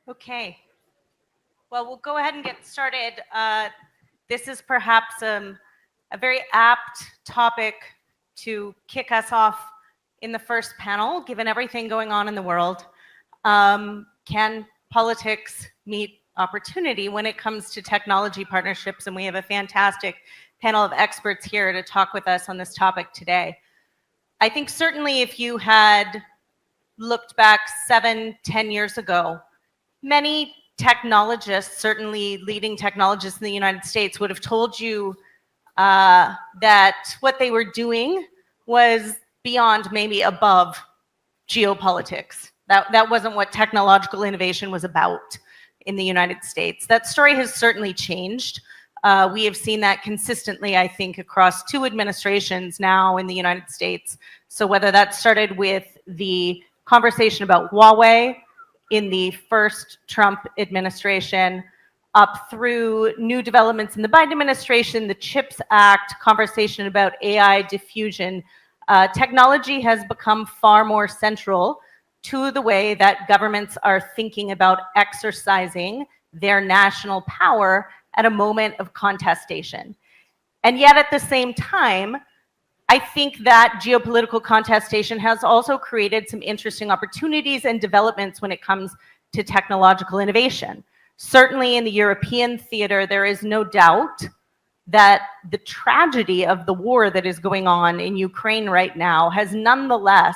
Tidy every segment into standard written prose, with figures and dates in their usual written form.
Okay, well, we'll go ahead and get started. This is perhaps a very apt topic to kick us off in the first panel, given everything going on in the world. Can politics meet opportunity when it comes to technology partnerships? And we have a fantastic panel of experts here to talk with us on this topic today. I think certainly if you had looked back 7-10 years ago, many technologists, certainly leading technologists in the United States, would have told you that what they were doing was beyond, maybe above geopolitics. That wasn't what technological innovation was about in the United States. That story has certainly changed. We have seen that consistently, I think, across 2 administrations now in the United States. So whether that started with the conversation about Huawei in the first Trump administration, up through new developments in the Biden administration, the CHIPS Act, conversation about AI diffusion, technology has become far more central to the way that governments are thinking about exercising their national power at a moment of contestation. And yet at the same time, I think that geopolitical contestation has also created some interesting opportunities and developments when it comes to technological innovation. Certainly in the European theater, there is no doubt that the tragedy of the war that is going on in Ukraine right now has nonetheless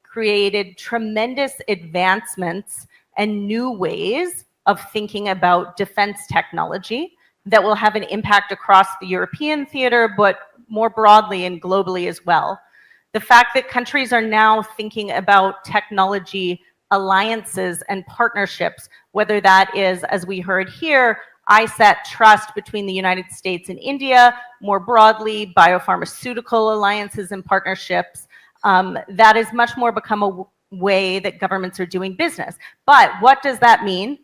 created tremendous advancements and new ways of thinking about defense technology that will have an impact across the European theater, but more broadly and globally as well. The fact that countries are now thinking about technology alliances and partnerships, whether that is, as we heard here, ISAT trust between the United States and India, more broadly, biopharmaceutical alliances and partnerships, that has much more become a way that governments are doing business. But what does that mean?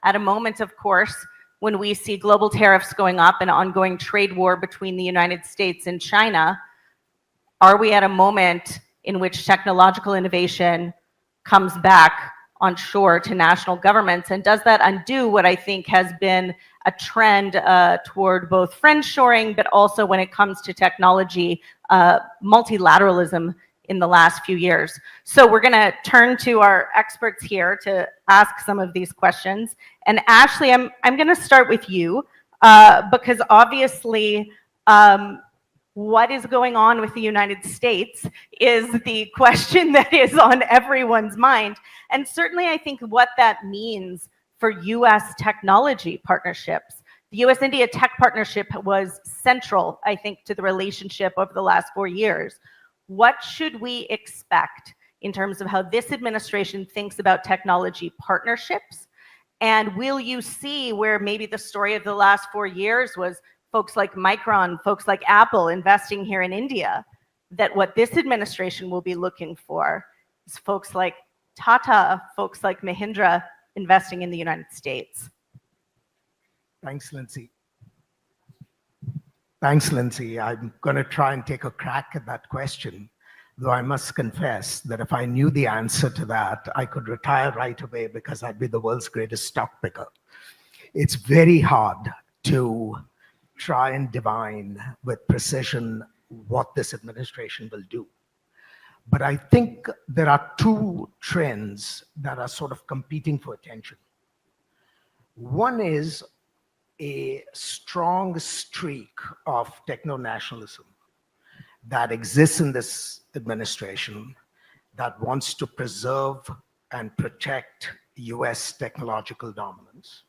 At a moment, of course, when we see global tariffs going up and ongoing trade war between the United States and China, are we at a moment in which technological innovation comes back on shore to national governments? And does that undo what I think has been a trend toward both friendshoring, but also when it comes to technology, multilateralism in the last few years? So we're going to turn to our experts here to ask some of these questions. And Ashley, I'm going to start with you because obviously what is going on with the United States is the question that is on everyone's mind. And certainly I think what that means for US technology partnerships. The US-India tech partnership was central, I think, to the relationship over the last 4 years. What should we expect in terms of how this administration thinks about technology partnerships? And will you see where maybe the story of the last 4 years was folks like Micron, folks like Apple investing here in India, that what this administration will be looking for is folks like Tata, folks like Mahindra investing in the United States? Thanks, Lindsay. Thanks, Lindsay. I'm going to try and take a crack at that question, though I must confess that if I knew the answer to that, I could retire right away because I'd be the world's greatest stock picker. It's very hard to try and divine with precision what this administration will do. But I think there are 2 trends that are sort of competing for attention. One is a strong streak of techno-nationalism that exists in this administration that wants to preserve and protect US technological dominance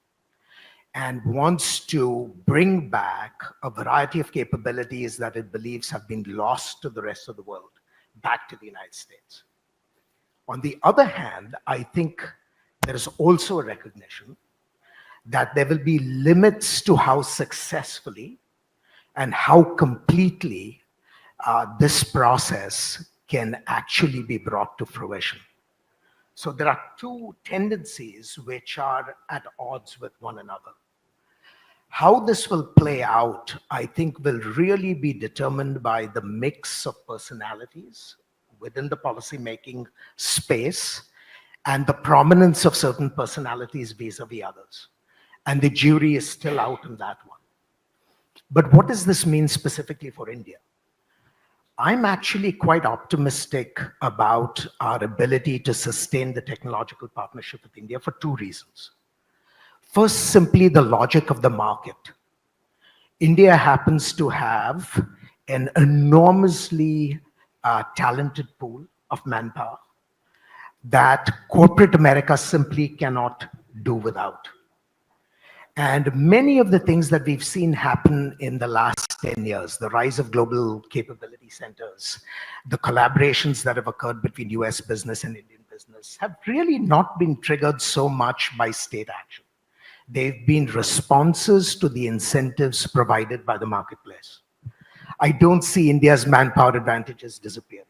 and wants to bring back a variety of capabilities that it believes have been lost to the rest of the world back to the United States. On the other hand, I think there is also a recognition that there will be limits to how successfully and how completely this process can actually be brought to fruition. So there are 2 tendencies which are at odds with one another. How this will play out, I think, will really be determined by the mix of personalities within the policymaking space and the prominence of certain personalities vis-a-vis others. And the jury is still out on that one. But what does this mean specifically for India? I'm actually quite optimistic about our ability to sustain the technological partnership with India for two reasons. First, simply the logic of the market. India happens to have an enormously talented pool of manpower that corporate America simply cannot do without. And many of the things that we've seen happen in the last 10 years, the rise of global capability centers, the collaborations that have occurred between US business and Indian business, have really not been triggered so much by state action. They've been responses to the incentives provided by the marketplace. I don't see India's manpower advantages disappearing.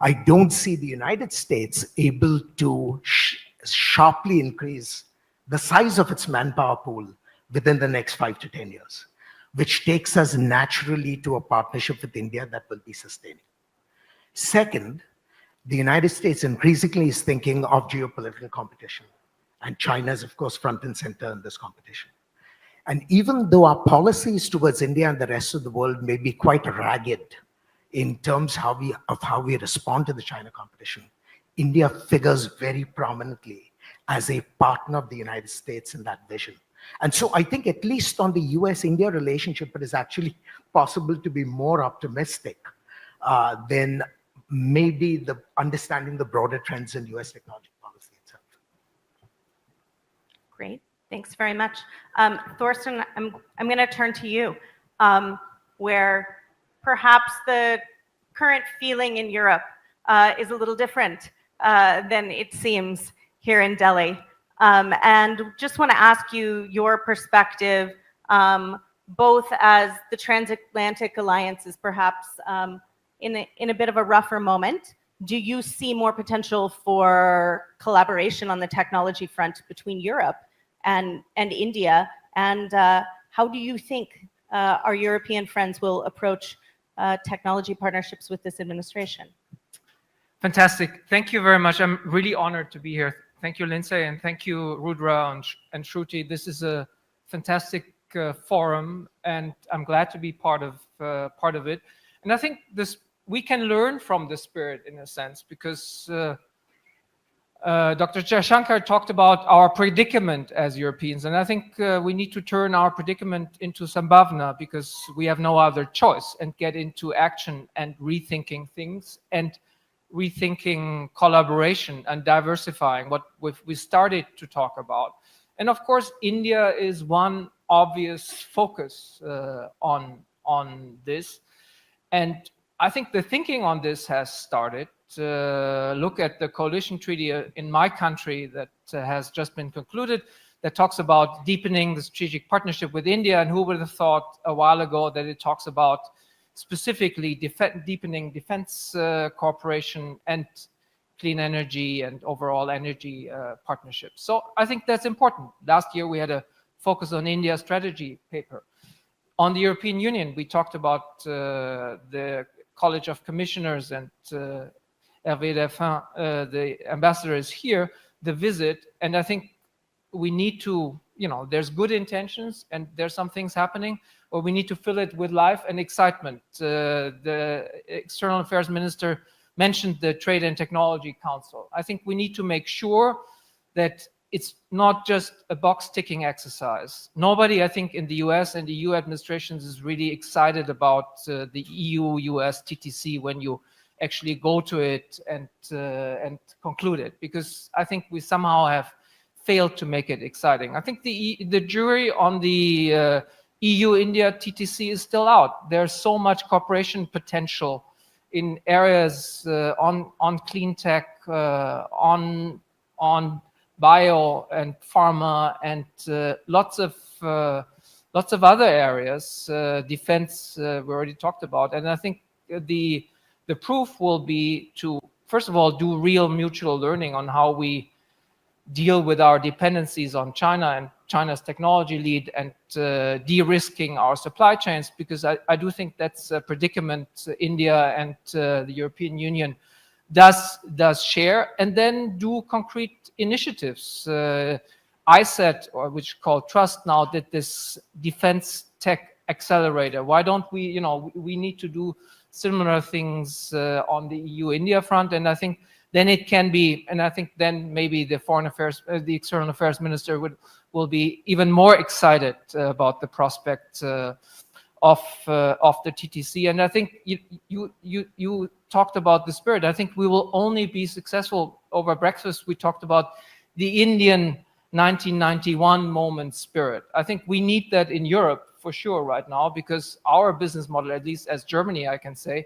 I don't see the United States able to sharply increase the size of its manpower pool within the next 5 to 10 years, which takes us naturally to a partnership with India that will be sustaining. Second, the United States increasingly is thinking of geopolitical competition, and China is, of course, front and center in this competition. And even though our policies towards India and the rest of the world may be quite ragged in terms of how we respond to the China competition, India figures very prominently as a partner of the United States in that vision. And so I think at least on the US-India relationship, it is actually possible to be more optimistic than maybe the understanding the broader trends in US technology policy itself. Great, thanks very much. Thorsten, I'm going to turn to you, where perhaps the current feeling in Europe is a little different than it seems here in Delhi. And just want to ask you your perspective, both as the transatlantic alliance is perhaps in a bit of a rougher moment. Do you see more potential for collaboration on the technology front between Europe and India? And how do you think our European friends will approach technology partnerships with this administration? Fantastic. Thank you very much. I'm really honored to be here. Thank you, Lindsay, and thank you, Rudra and Shruti. This is a fantastic forum, and I'm glad to be part of it. And I think we can learn from the spirit in a sense, because Dr. Jaishankar talked about our predicament as Europeans, and I think we need to turn our predicament into sambhavna, because we have no other choice, and get into action and rethinking things and rethinking collaboration and diversifying what we started to talk about. And of course, India is one obvious focus on this. And I think the thinking on this has started. Look at the coalition treaty in my country that has just been concluded, that talks about deepening the strategic partnership with India. And who would have thought a while ago that it talks about specifically deepening defense cooperation and clean energy and overall energy partnerships. So I think that's important. Last year, we had a focus on India strategy paper. On the European Union, we talked about the College of Commissioners, and Hervé Delphin, the ambassador, is here, the visit. And I think we need to, there's good intentions and there's some things happening, or we need to fill it with life and excitement. The External Affairs Minister mentioned the Trade and Technology Council. I think we need to make sure that it's not just a box-ticking exercise. Nobody, I think, in the US and the EU administrations is really excited about the EU-US TTC when you actually go to it and conclude it, because I think we somehow have failed to make it exciting. I think the jury on the EU-India TTC is still out. There's so much cooperation potential in areas on clean tech, on bio and pharma, and lots of other areas. Defense, we already talked about. And I think the proof will be to, first of all, do real mutual learning on how we deal with our dependencies on China and China's technology lead, and de-risking our supply chains, because I do think that's a predicament India and the European Union does share, and then do concrete initiatives. I said, or which called Trust now, did this defense tech accelerator. Why don't we, we need to do similar things on the EU-India front, and I think then it can be, and I think then maybe the foreign affairs, the external affairs minister will be even more excited about the prospect of the TTC. And I think you talked about the spirit. I think we will only be successful. Over breakfast, we talked about the Indian 1991 moment spirit. I think we need that in Europe for sure right now, because our business model, at least as Germany, I can say,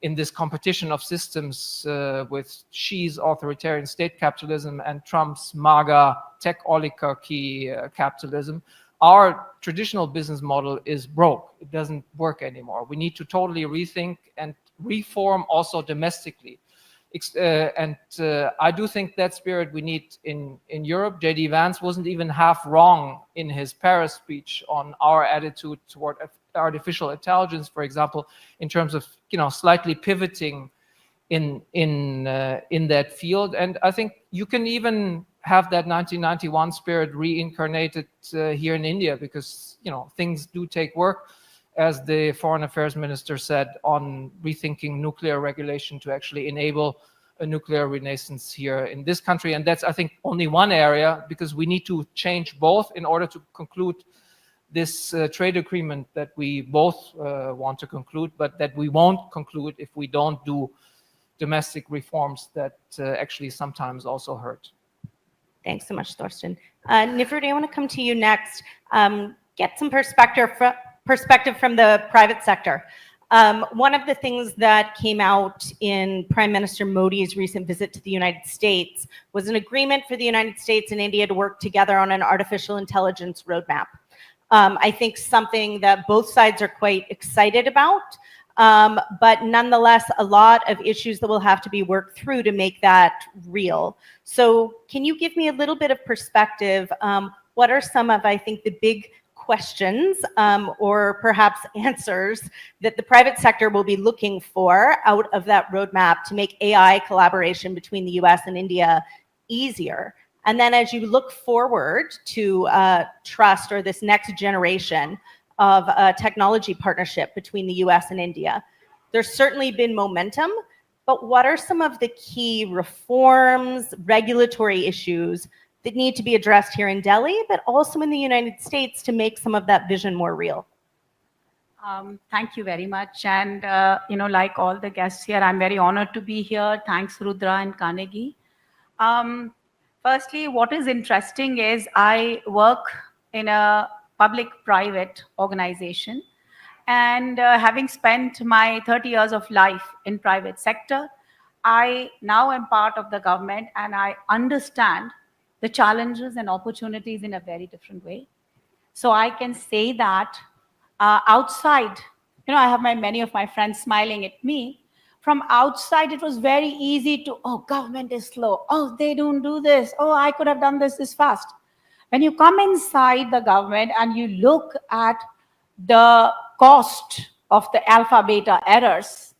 in this competition of systems with Xi's authoritarian state capitalism and Trump's MAGA tech oligarchy capitalism, our traditional business model is broke. It doesn't work anymore. We need to totally rethink and reform also domestically. I do think that spirit we need in Europe. J.D. Vance wasn't even half wrong in his Paris speech on our attitude toward artificial intelligence, for example, in terms of slightly pivoting in that field. And I think you can even have that 1991 spirit reincarnated here in India, because things do take work, as the foreign affairs minister said, on rethinking nuclear regulation to actually enable a nuclear renaissance here in this country. And that's, I think, only one area, because we need to change both in order to conclude this trade agreement that we both want to conclude, but that we won't conclude if we don't do domestic reforms that actually sometimes also hurt. Thanks so much, Thorsten. Nifruti, I want to come to you next. Get some perspective from the private sector. One of the things that came out in Prime Minister Modi's recent visit to the United States was an agreement for the United States and India to work together on an artificial intelligence roadmap. I think something that both sides are quite excited about, but nonetheless, a lot of issues that will have to be worked through to make that real. So can you give me a little bit of perspective? What are some of, I think, the big questions or perhaps answers that the private sector will be looking for out of that roadmap to make AI collaboration between the US and India easier? And then as you look forward to trust, or this next generation of technology partnership between the US and India, there's certainly been momentum, but what are some of the key reforms, regulatory issues that need to be addressed here in Delhi, but also in the United States to make some of that vision more real? Thank you very much. And, like all the guests here, I'm very honored to be here. Thanks, Rudra and Carnegie. Firstly, what is interesting is I work in a public-private organization. And having spent my 30 years of life in private sector, I now am part of the government, and I understand the challenges and opportunities in a very different way. So I can say that outside, I have many of my friends smiling at me. From outside, it was very easy to, oh, government is slow. Oh, they don't do this. Oh, I could have done this fast. When you come inside the government and you look at the cost of the alpha beta errors,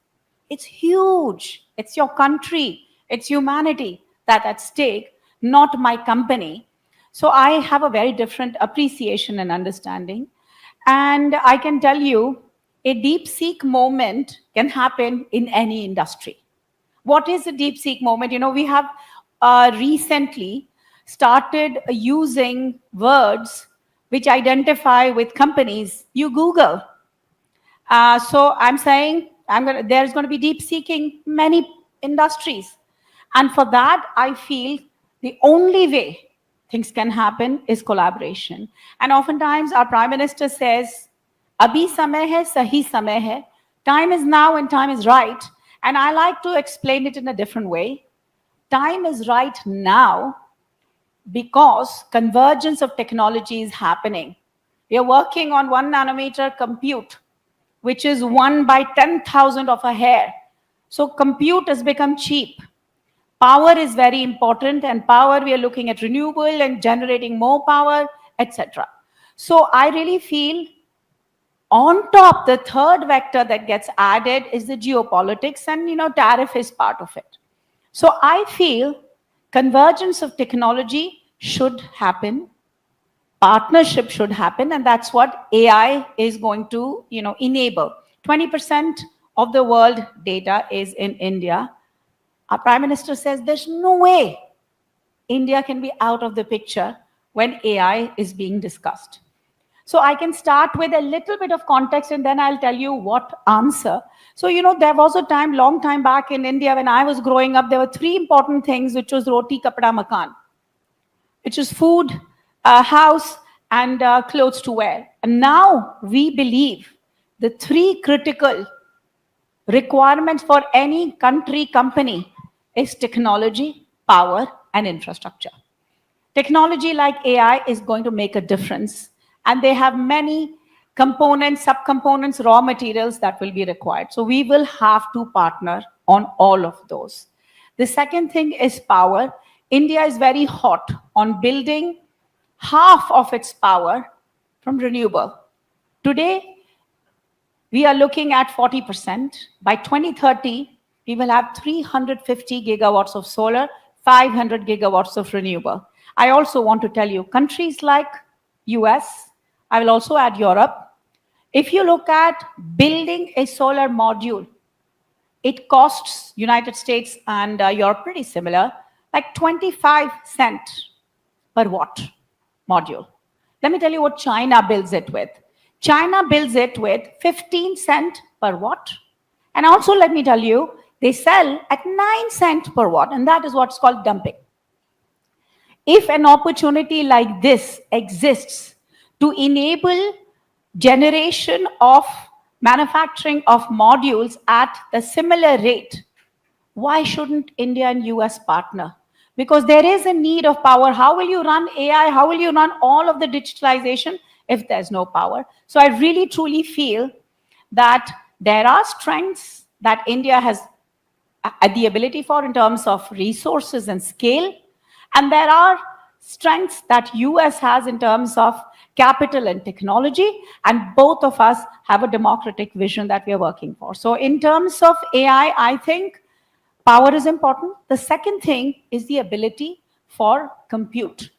it's huge. It's your country, it's humanity that's at stake, not my company. So I have a very different appreciation and understanding. And I can tell you, a deep-seek moment can happen in any industry. What is a deep-seek moment? We have recently started using words which identify with companies. You Google. So I'm saying there's going to be deep-seeking many industries. And for that, I feel the only way things can happen is collaboration. And oftentimes our Prime Minister says, Abhi samay hai, sahi samay hai. Time is now and time is right. And I like to explain it in a different way. Time is right now because convergence of technology is happening. We are working on 1 nanometer compute, which is 1 by 10,000 of a hair. So compute has become cheap. Power is very important, and power, we are looking at renewable and generating more power, etc. So I really feel on top, the third vector that gets added is the geopolitics, and tariff is part of it. So I feel convergence of technology should happen, partnership should happen, and that's what AI is going to, enable. 20% of the world data is in India. Our Prime Minister says there's no way India can be out of the picture when AI is being discussed. So I can start with a little bit of context and then I'll tell you what answer. So, there was a time, long time back in India when I was growing up, there were three important things, which was roti, kapda, makan, which is food, house, and clothes to wear. And now we believe the three critical requirements for any country, company is technology, power, and infrastructure. Technology like AI is going to make a difference, and they have many components, subcomponents, raw materials that will be required. So we will have to partner on all of those. The second thing is power. India is very hot on building half of its power from renewable. Today, we are looking at 40%. By 2030, we will have 350 gigawatts of solar, 500 gigawatts of renewable. I also want to tell you, countries like US, I will also add Europe, if you look at building a solar module, it costs United States and Europe pretty similar, like 25 cents per watt module. Let me tell you what China builds it with. China builds it with 15 cents per watt. And also let me tell you, they sell at 9 cents per watt, and that is what's called dumping. If an opportunity like this exists to enable generation of manufacturing of modules at the similar rate, why shouldn't India and US partner? Because there is a need of power. How will you run AI? How will you run all of the digitalization if there's no power? So I really truly feel that there are strengths that India has the ability for in terms of resources and scale, and there are strengths that US has in terms of capital and technology, and both of us have a democratic vision that we are working for. So in terms of AI, I think power is important. The second thing is the ability for compute.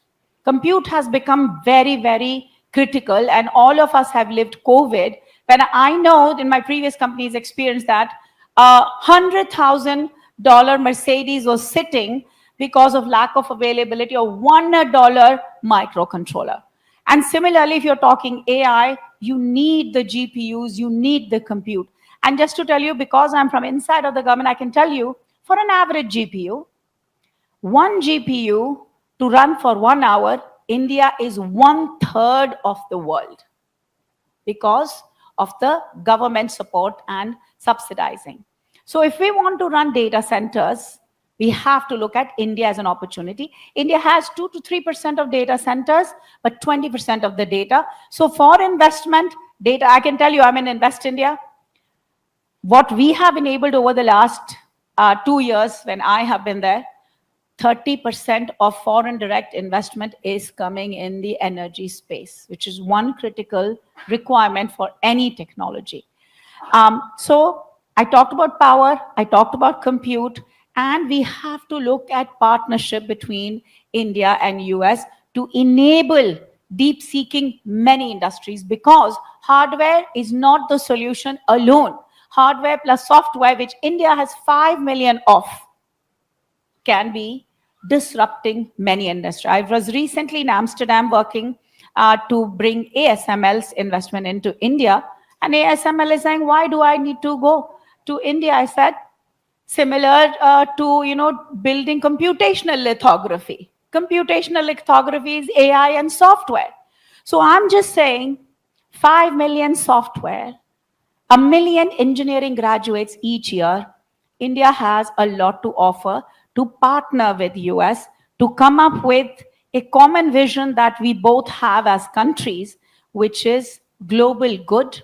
Compute has become very, very critical, and all of us have lived COVID. When I know in my previous company's experience that a $100,000 Mercedes was sitting because of lack of availability of $1 microcontroller. And similarly, if you're talking AI, you need the GPUs, you need the compute. And just to tell you, because I'm from inside of the government, I can tell you, for an average GPU, one GPU to run for 1 hour, India is 1/3 of the world because of the government support and subsidizing. So if we want to run data centers, we have to look at India as an opportunity. India has 2 to 3% of data centers, but 20% of the data. So for investment, data, I can tell you, I'm in Invest India. What we have enabled over the last 2 years when I have been there, 30% of foreign direct investment is coming in the energy space, which is one critical requirement for any technology. So I talked about power, I talked about compute, and we have to look at partnership between India and US to enable deep seeking many industries, because hardware is not the solution alone. Hardware plus software, which India has 5 million of, can be disrupting many industries. I was recently in Amsterdam working to bring ASML's investment into India. And ASML is saying, why do I need to go to India? I said, similar to, building computational lithography. Computational lithography is AI and software. So I'm just saying 5 million software, 1 million engineering graduates each year. India has a lot to offer to partner with US to come up with a common vision that we both have as countries, which is global good,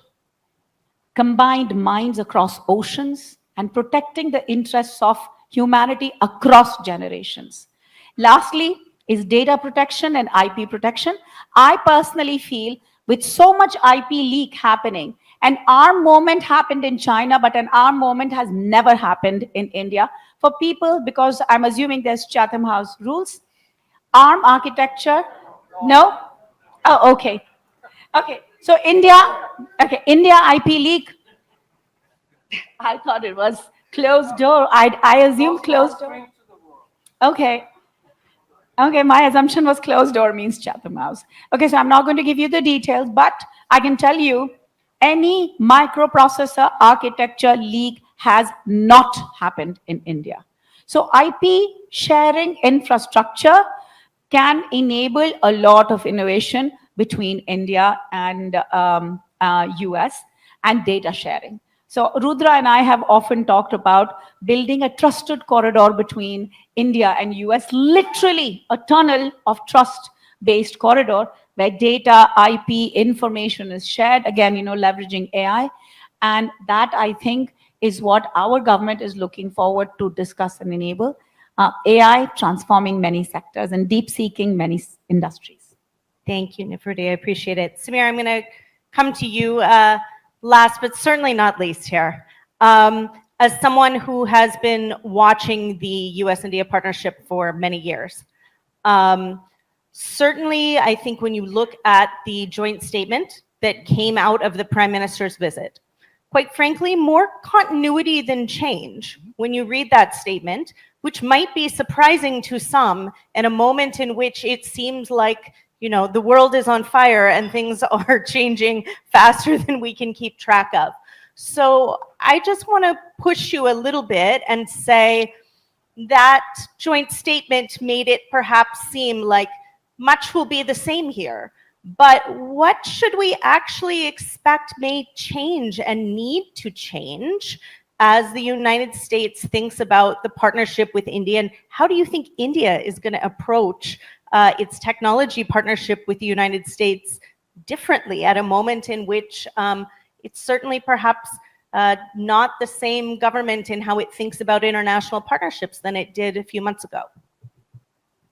combined minds across oceans, and protecting the interests of humanity across generations. Lastly is data protection and IP protection. I personally feel with so much IP leak happening, an ARM moment happened in China, but an ARM moment has never happened in India. for people, because I'm assuming there's Chatham House rules. ARM architecture? No? Oh, okay. Okay, so India IP leak. I thought it was closed door. I assumed closed door. Okay. Okay, my assumption was closed door means Chatham House. Okay, so I'm not going to give you the details, but I can tell you any microprocessor architecture leak has not happened in India. So IP sharing infrastructure can enable a lot of innovation between India and US, and data sharing. So Rudra and I have often talked about building a trusted corridor between India and US, literally a tunnel of trust-based corridor where data, IP, information is shared, again, leveraging AI. And that, I think, is what our government is looking forward to discuss and enable. AI transforming many sectors and deep-seeking many industries. Thank you, Nifruti. I appreciate it. Samir, I'm going to come to you last, but certainly not least here. As someone who has been watching the US-India partnership for many years, certainly I think when you look at the joint statement that came out of the Prime Minister's visit, quite frankly, more continuity than change when you read that statement, which might be surprising to some in a moment in which it seems like, the world is on fire and things are changing faster than we can keep track of. So I just want to push you a little bit and say that joint statement made it perhaps seem like much will be the same here. But what should we actually expect may change and need to change as the United States thinks about the partnership with India? And how do you think India is going to approach its technology partnership with the United States differently at a moment in which it's certainly perhaps not the same government in how it thinks about international partnerships than it did a few months ago?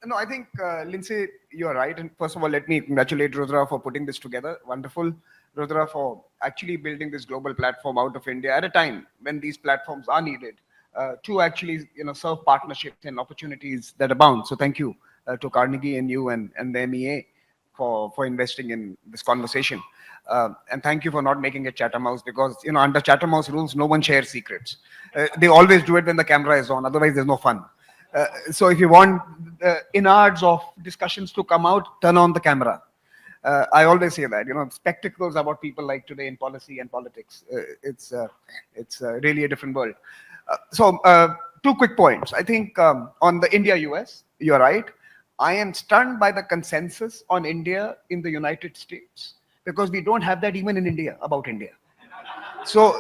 No, I think, Lindsay, you're right. And first of all, let me congratulate Rudra for putting this together. Wonderful, Rudra, for actually building this global platform out of India at a time when these platforms are needed to actually, serve partnerships and opportunities that abound. So thank you to Carnegie and you and the MEA for investing in this conversation. And thank you for not making it Chatham House, because, under Chatham House rules, no one shares secrets. They always do it when the camera is on. Otherwise, there's no fun. So if you want innards of discussions to come out, turn on the camera. I always say that, spectacles are what people like today in policy and politics. It's really a different world. So 2 quick points. I think on the India-US, you're right. I am stunned by the consensus on India in the United States, because we don't have that even in India about India. So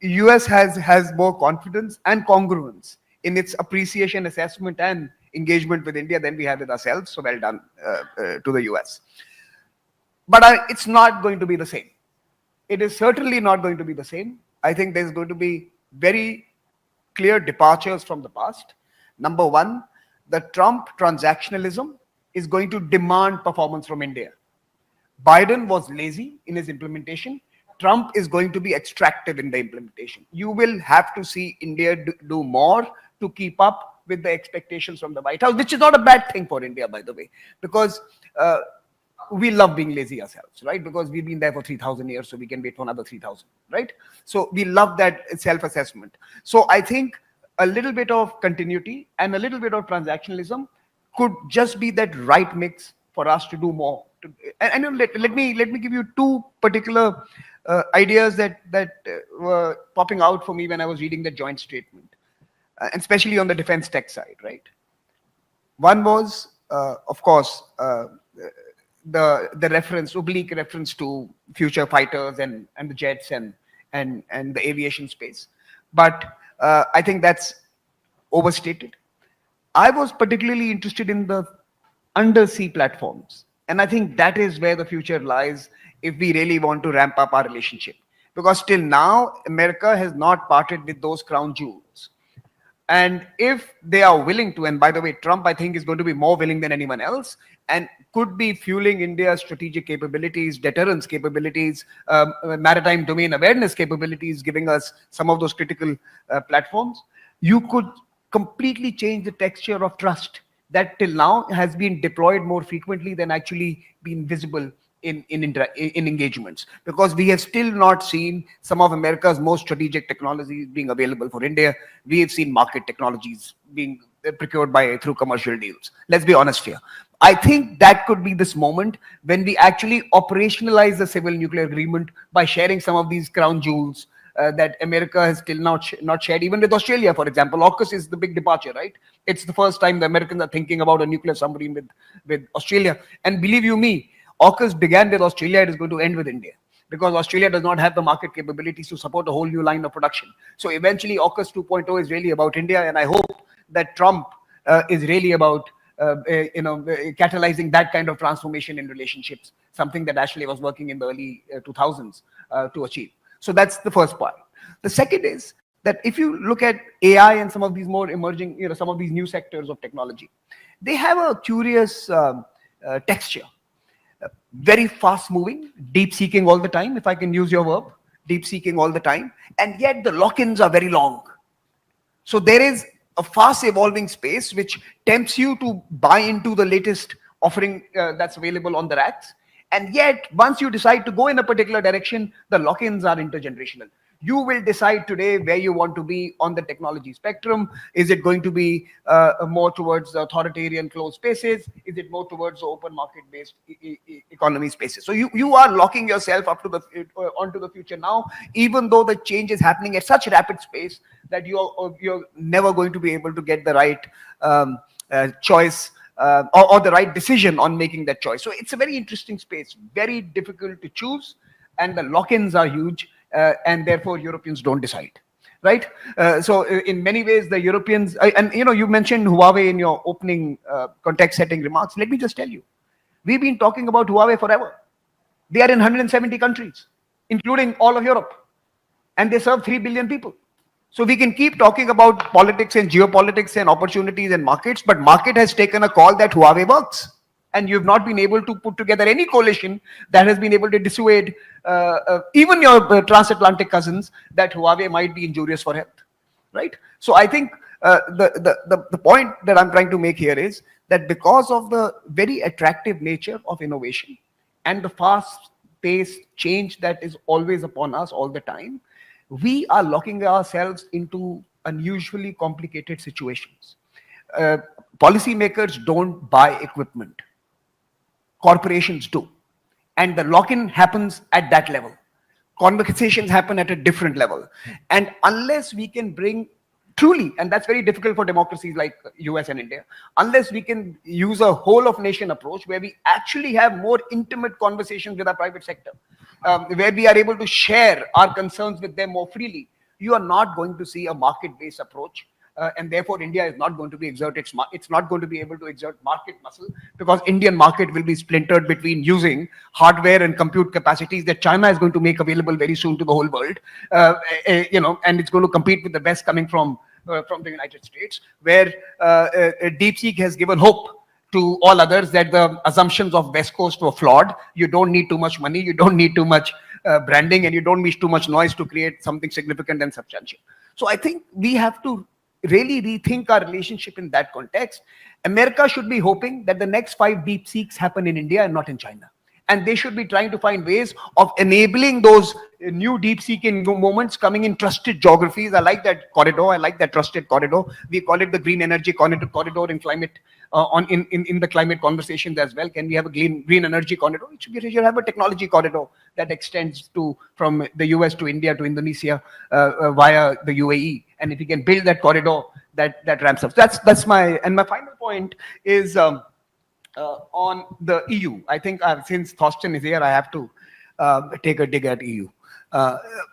US has more confidence and congruence in its appreciation, assessment, and engagement with India than we have with ourselves. So well done to the US. But it's not going to be the same. It is certainly not going to be the same. I think there's going to be very clear departures from the past. Number one, the Trump transactionalism is going to demand performance from India. Biden was lazy in his implementation. Trump is going to be extractive in the implementation. You will have to see India do more to keep up with the expectations from the White House, which is not a bad thing for India, by the way, because we love being lazy ourselves, right? Because we've been there for 3,000 years, so we can wait for another 3,000, right? So we love that self-assessment. So I think a little bit of continuity and a little bit of transactionalism could just be that right mix for us to do more. And let me give you 2 particular ideas that were popping out for me when I was reading the joint statement, and especially on the defense tech side, right? One was, of course, the oblique reference to future fighters and the jets and the aviation space. But I think that's overstated. I was particularly interested in the undersea platforms. And I think that is where the future lies if we really want to ramp up our relationship. Because till now, America has not parted with those crown jewels. And if they are willing to, and by the way, Trump, I think, is going to be more willing than anyone else, and could be fueling India's strategic capabilities, deterrence capabilities, maritime domain awareness capabilities, giving us some of those critical platforms, you could completely change the texture of trust that till now has been deployed more frequently than actually been visible in engagements, because we have still not seen some of America's most strategic technologies being available for India. We have seen market technologies being procured through commercial deals. Let's be honest here. I think that could be this moment when we actually operationalize the civil nuclear agreement by sharing some of these crown jewels that America has still not shared, even with Australia, for example. AUKUS is the big departure, right? It's the first time the Americans are thinking about a nuclear submarine with Australia. And believe you me, AUKUS began with Australia, it is going to end with India, because Australia does not have the market capabilities to support a whole new line of production. So eventually AUKUS 2.0 is really about India, and I hope that Trump is really about catalyzing that kind of transformation in relationships, something that Ashley was working in the early 2000s to achieve. So that's the first part. The second is that if you look at AI and some of these more emerging, some of these new sectors of technology, they have a curious texture. Very fast moving, deep seeking all the time, if I can use your verb, deep seeking all the time, and yet the lock-ins are very long. So there is a fast evolving space which tempts you to buy into the latest offering that's available on the racks. And yet, once you decide to go in a particular direction, the lock-ins are intergenerational. You will decide today where you want to be on the technology spectrum. Is it going to be more towards the authoritarian closed spaces? Is it more towards the open market-based economy spaces? So you are locking yourself up to onto the future now, even though the change is happening at such rapid pace that you're never going to be able to get the right choice or the right decision on making that choice. So it's a very interesting space, very difficult to choose, and the lock-ins are huge. And therefore Europeans don't decide, right? So in many ways, the Europeans, and you mentioned Huawei in your opening context-setting remarks. Let me just tell you, we've been talking about Huawei forever. They are in 170 countries, including all of Europe, and they serve 3 billion people. So we can keep talking about politics and geopolitics and opportunities and markets, but market has taken a call that Huawei works. And you've not been able to put together any coalition that has been able to dissuade even your transatlantic cousins that Huawei might be injurious for health, right? So I think the point that I'm trying to make here is that because of the very attractive nature of innovation and the fast-paced change that is always upon us all the time, we are locking ourselves into unusually complicated situations. Policymakers don't buy equipment. Corporations do. And the lock-in happens at that level. Conversations happen at a different level. And unless we can bring truly, and that's very difficult for democracies like US and India, unless we can use a whole of nation approach where we actually have more intimate conversations with our private sector, where we are able to share our concerns with them more freely, you are not going to see a market-based approach. And therefore, India is not going to be it's not going to be able to exert market muscle, because Indian market will be splintered between using hardware and compute capacities that China is going to make available very soon to the whole world, and it's going to compete with the best coming from the United States, where DeepSeek has given hope to all others that the assumptions of West Coast were flawed. You don't need too much money, you don't need too much branding, and you don't need too much noise to create something significant and substantial. So I think we have to really rethink our relationship in that context. America should be hoping that the next 5 DeepSeeks happen in India and not in China. And they should be trying to find ways of enabling those new deep-seeking moments coming in trusted geographies. I like that corridor. I like that trusted corridor. We call it the green energy corridor in climate, in the climate conversations as well. Can we have a green energy corridor? We should have a technology corridor that extends from the US to India to Indonesia via the UAE. And if we can build that corridor, that ramps up. That's my final point is on the EU. I think since Thorsten is here, I have to take a dig at EU.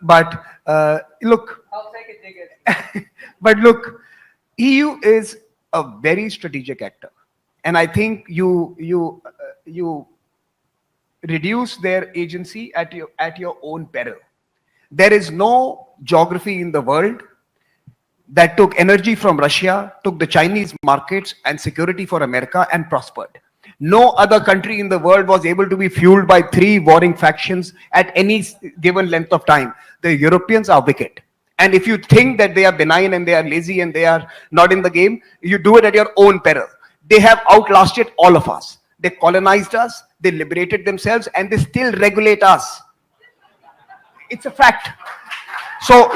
But look, I'll take a dig at it. But look, EU is a very strategic actor, and I think you reduce their agency at your own peril. There is no geography in the world that took energy from Russia, took the Chinese markets and security for America and prospered. No other country in the world was able to be fueled by 3 warring factions at any given length of time. The Europeans are wicked. And if you think that they are benign and they are lazy and they are not in the game, you do it at your own peril. They have outlasted all of us. They colonized us, they liberated themselves, and they still regulate us. It's a fact. So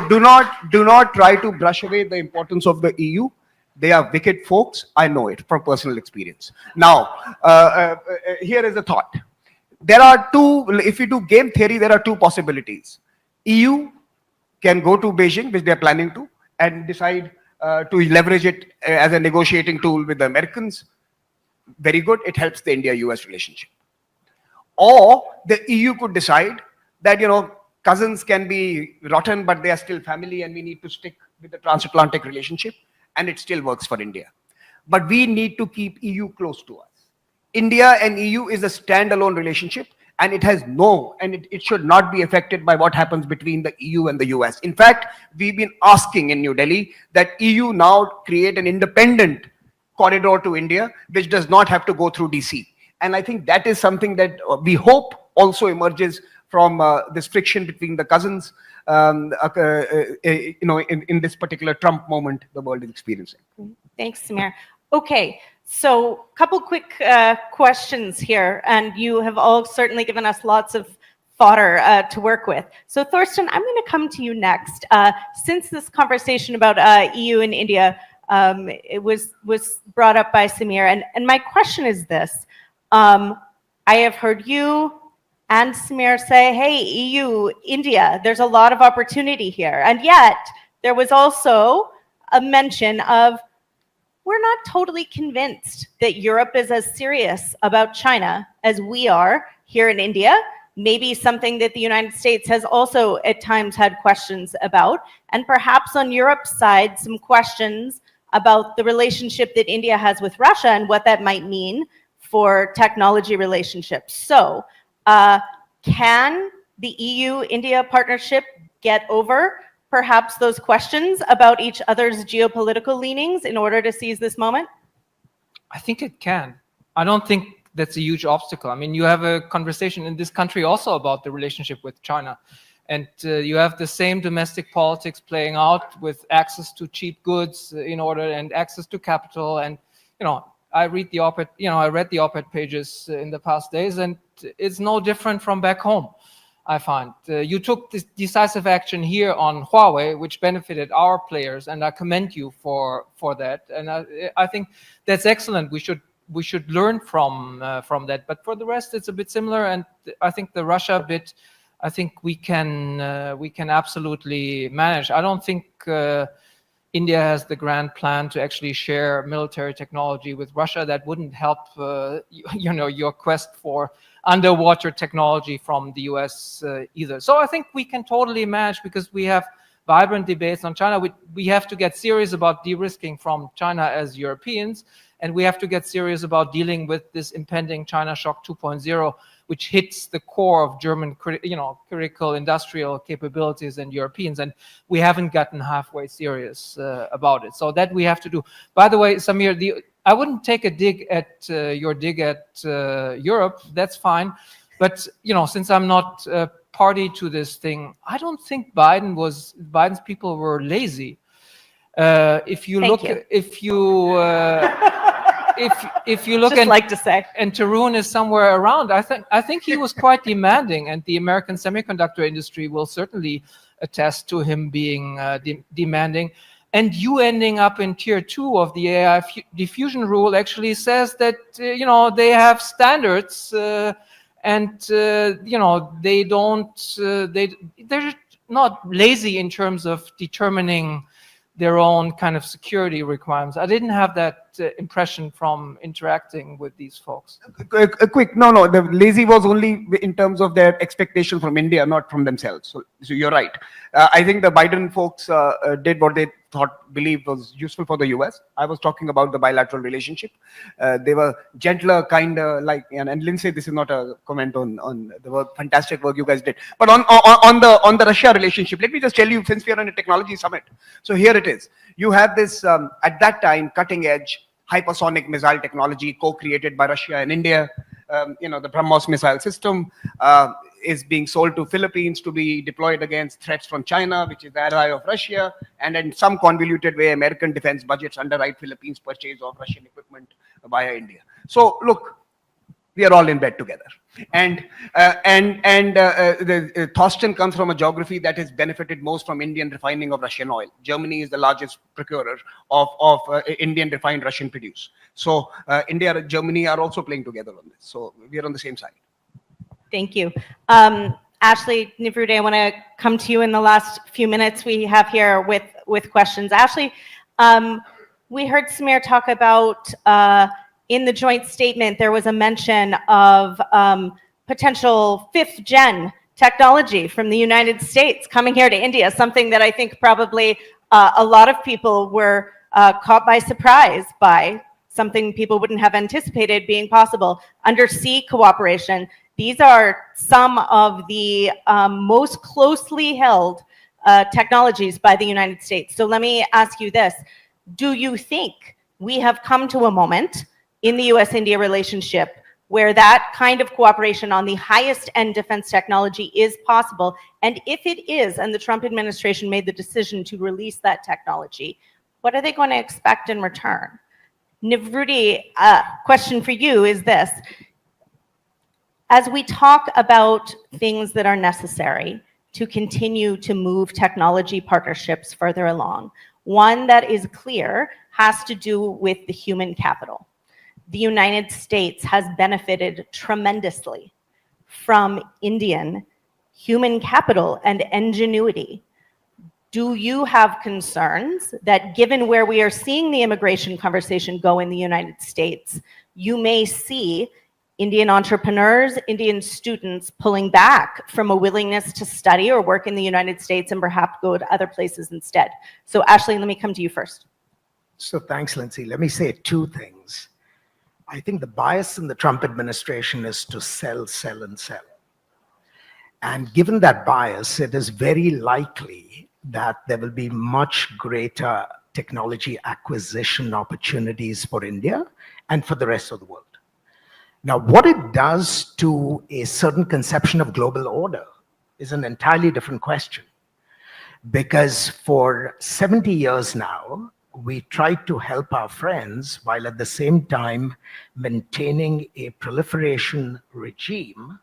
do not try to brush away the importance of the EU. They are wicked folks. I know it from personal experience. Now, here is a thought. There are two. If you do game theory, there are two possibilities. EU can go to Beijing, which they are planning to, and decide to leverage it as a negotiating tool with the Americans. Very good. It helps the India-US relationship. Or the EU could decide that, cousins can be rotten, but they are still family, and we need to stick with the transatlantic relationship, and it still works for India. But we need to keep EU close to us. India and EU is a standalone relationship, and it should not be affected by what happens between the EU and the US. In fact, we've been asking in New Delhi that EU now create an independent corridor to India, which does not have to go through DC. And I think that is something that we hope also emerges from this friction between the cousins, in this particular Trump moment the world is experiencing. Thanks, Samir. Okay, so a couple quick questions here, and you have all certainly given us lots of fodder to work with. So Thorsten, I'm going to come to you next. Since this conversation about EU and India it was brought up by Samir, and my question is this. I have heard you and Samir say, hey, EU, India, there's a lot of opportunity here. And yet, there was also a mention of, we're not totally convinced that Europe is as serious about China as we are here in India. Maybe something that the United States has also at times had questions about. And perhaps on Europe's side, some questions about the relationship that India has with Russia and what that might mean for technology relationships. So, can the EU-India partnership get over perhaps those questions about each other's geopolitical leanings in order to seize this moment? I think it can. I don't think that's a huge obstacle. I mean, you have a conversation in this country also about the relationship with China. And you have the same domestic politics playing out with access to cheap goods and access to capital. And, I read the op-ed, I read the op-ed pages in the past days, and it's no different from back home, I find. You took this decisive action here on Huawei, which benefited our players, and I commend you for that. And I think that's excellent. We should learn from that. But for the rest, it's a bit similar. And I think the Russia bit, I think we can absolutely manage. I don't think India has the grand plan to actually share military technology with Russia. That wouldn't help, your quest for underwater technology from the US either. So I think we can totally manage because we have vibrant debates on China. We have to get serious about de-risking from China as Europeans, and we have to get serious about dealing with this impending China shock 2.0, which hits the core of German, critical industrial capabilities and Europeans, and we haven't gotten halfway serious about it. So that we have to do. By the way, Samir, I wouldn't take a dig at your dig at Europe. That's fine, but since I'm not party to this thing, I don't think Biden's people were lazy. If you look, Just like to say. And Tarun is somewhere around, I think he was quite demanding, and the American semiconductor industry will certainly attest to him being demanding. And you ending up in tier 2 of the AI diffusion rule actually says that they have standards, and they don't they're not lazy in terms of determining their own kind of security requirements. I didn't have that impression from interacting with these folks. No, the lazy was only in terms of their expectation from India, not from themselves. So you're right. I think the Biden folks did what they believed was useful for the US. I was talking about the bilateral relationship. They were gentler, kinder, and Lindsay, this is not a comment on the fantastic work you guys did. But on the Russia relationship, let me just tell you, since we are on a technology summit, so here it is. You have this, at that time, cutting edge hypersonic missile technology co-created by Russia and India, the BrahMos missile system. is being sold to Philippines to be deployed against threats from China, which is the ally of Russia, and in some convoluted way, American defense budgets underwrite Philippines' purchase of Russian equipment via India. So look, we are all in bed together. And Thorsten comes from a geography that has benefited most from Indian refining of Russian oil. Germany is the largest procurer of Indian refined Russian produce. So India and Germany are also playing together on this. So we are on the same side. Thank you. Ashley, Nivrude, I want to come to you in the last few minutes we have here with questions. Ashley, we heard Samir talk about in the joint statement, there was a mention of potential 5th gen technology from the United States coming here to India, something that I think probably a lot of people were caught by surprise by, something people wouldn't have anticipated being possible. Undersea cooperation. These are some of the most closely held technologies by the United States. So let me ask you this. Do you think we have come to a moment in the US-India relationship where that kind of cooperation on the highest end defense technology is possible? And if it is, and the Trump administration made the decision to release that technology, what are they going to expect in return? Nivruti, question for you is this. As we talk about things that are necessary to continue to move technology partnerships further along, one that is clear has to do with the human capital. The United States has benefited tremendously from Indian human capital and ingenuity. Do you have concerns that given where we are seeing the immigration conversation go in the United States, you may see Indian entrepreneurs, Indian students pulling back from a willingness to study or work in the United States and perhaps go to other places instead? So Ashley, let me come to you first. So thanks, Lindsay. Let me say two things. I think the bias in the Trump administration is to sell, sell, and sell. And given that bias, it is very likely that there will be much greater technology acquisition opportunities for India and for the rest of the world. Now, what it does to a certain conception of global order is an entirely different question. Because for 70 years now, we tried to help our friends while at the same time maintaining a proliferation regime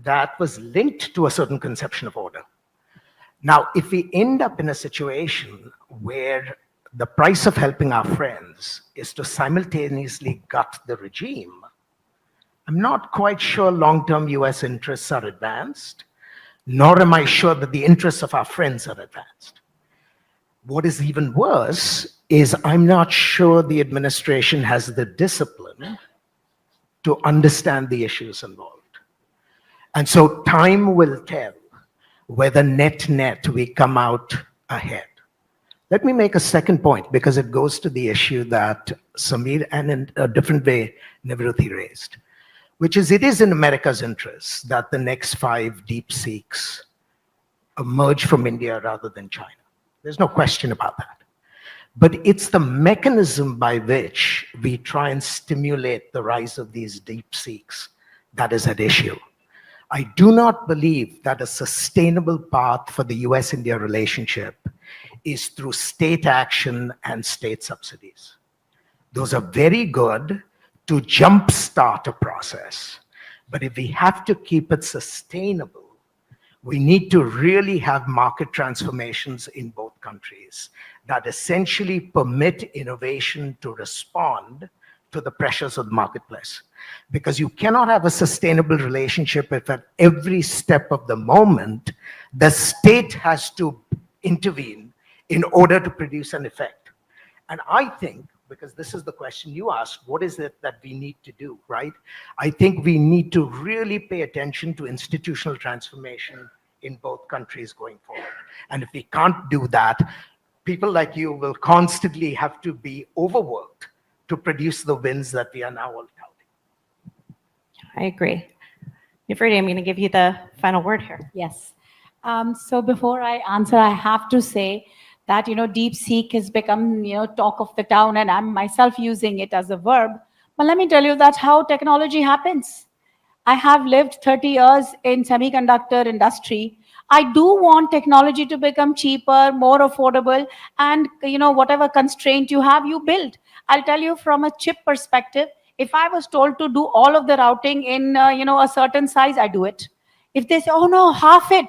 that was linked to a certain conception of order. Now, if we end up in a situation where the price of helping our friends is to simultaneously gut the regime, I'm not quite sure long-term US interests are advanced, nor am I sure that the interests of our friends are advanced. What is even worse is I'm not sure the administration has the discipline to understand the issues involved. And so time will tell whether net we come out ahead. Let me make a second point because it goes to the issue that Samir and in a different way Nivruti raised, which is it is in America's interest that the next 5 deep seeks emerge from India rather than China. There's no question about that. But it's the mechanism by which we try and stimulate the rise of these deep seeks that is at issue. I do not believe that a sustainable path for the US-India relationship is through state action and state subsidies. Those are very good to jumpstart a process. But if we have to keep it sustainable, we need to really have market transformations in both countries that essentially permit innovation to respond to the pressures of the marketplace. Because you cannot have a sustainable relationship if at every step of the moment, the state has to intervene in order to produce an effect. And I think, because this is the question you asked, what is it that we need to do, right? I think we need to really pay attention to institutional transformation in both countries going forward. And if we can't do that, people like you will constantly have to be overworked to produce the wins that we are now all touting. I agree. Nifriti, I'm going to give you the final word here. Yes. So before I answer, I have to say that, DeepSeek has become, talk of the town, and I'm myself using it as a verb. But let me tell you, that's how technology happens. I have lived 30 years in semiconductor industry. I do want technology to become cheaper, more affordable, and whatever constraint you have, you build. I'll tell you from a chip perspective, if I was told to do all of the routing in a certain size, I do it. If they say, oh no, half it,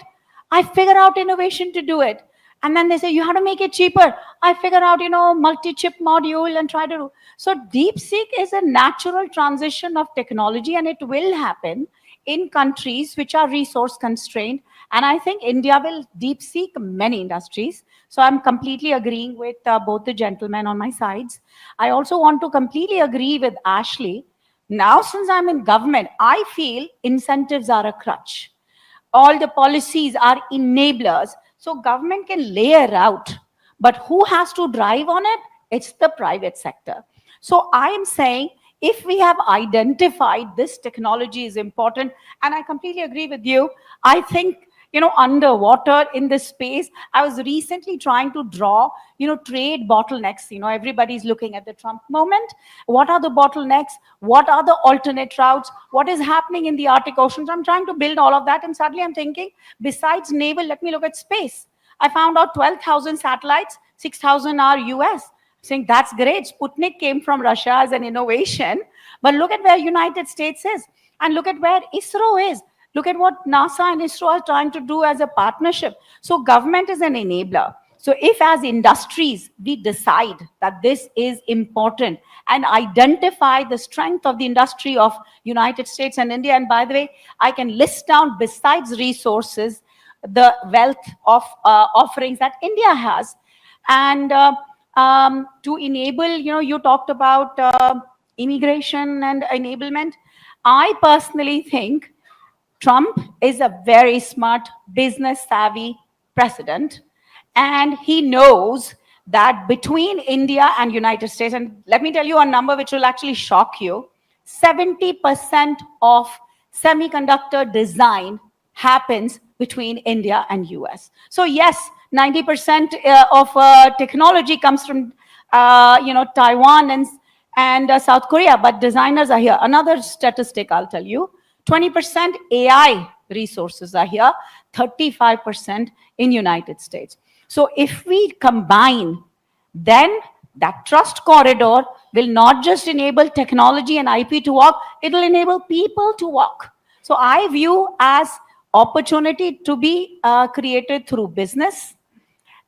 I figure out innovation to do it. And then they say, you have to make it cheaper. I figure out, multi-chip module and try to do. So DeepSeek is a natural transition of technology, and it will happen in countries which are resource constrained. And I think India will DeepSeek many industries. So I'm completely agreeing with both the gentlemen on my sides. I also want to completely agree with Ashley. Now, since I'm in government, I feel incentives are a crutch. All the policies are enablers, so government can lay a route, but who has to drive on it? It's the private sector. So I am saying, if we have identified this technology is important, and I completely agree with you, I think underwater in this space, I was recently trying to draw trade bottlenecks. Everybody's looking at the Trump moment. What are the bottlenecks? What are the alternate routes? What is happening in the Arctic Ocean? So I'm trying to build all of that, and suddenly I'm thinking, besides naval, let me look at space. I found out 12,000 satellites, 6,000 are US. Saying that's great. Sputnik came from Russia as an innovation, but look at where United States is, and look at where ISRO is. Look at what NASA and ISRO are trying to do as a partnership. So government is an enabler. So if as industries, we decide that this is important and identify the strength of the industry of United States and India, and by the way, I can list down besides resources, the wealth of offerings that India has. And to enable, you talked about immigration and enablement. I personally think Trump is a very smart, business savvy president, and he knows that between India and United States, and let me tell you a number which will actually shock you, 70% of semiconductor design happens between India and US. So yes, 90% of technology comes from Taiwan and South Korea, but designers are here. Another statistic I'll tell you, 20% AI resources are here, 35% in United States. So if we combine, then that trust corridor will not just enable technology and IP to work, it will enable people to work. So I view as opportunity to be created through business,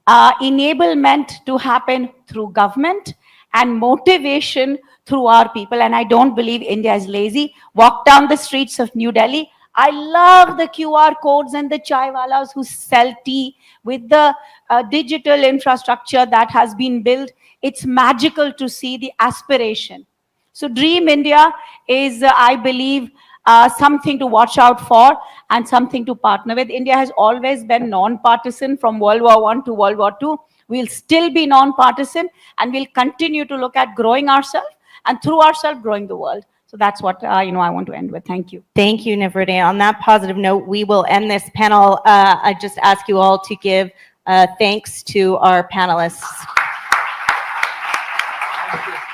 enablement to happen through government, and motivation through our people. And I don't believe India is lazy. Walk down the streets of New Delhi. I love the QR codes and the chaiwalas who sell tea with the digital infrastructure that has been built. It's magical to see the aspiration. So Dream India is, I believe, something to watch out for and something to partner with. India has always been non-partisan from World War I to World War II. We'll still be non-partisan, and we'll continue to look at growing ourselves, and through ourselves growing the world. So that's what I want to end with. Thank you. Thank you, Nivriti. On that positive note, we will end this panel. I just ask you all to give thanks to our panelists. Thank you.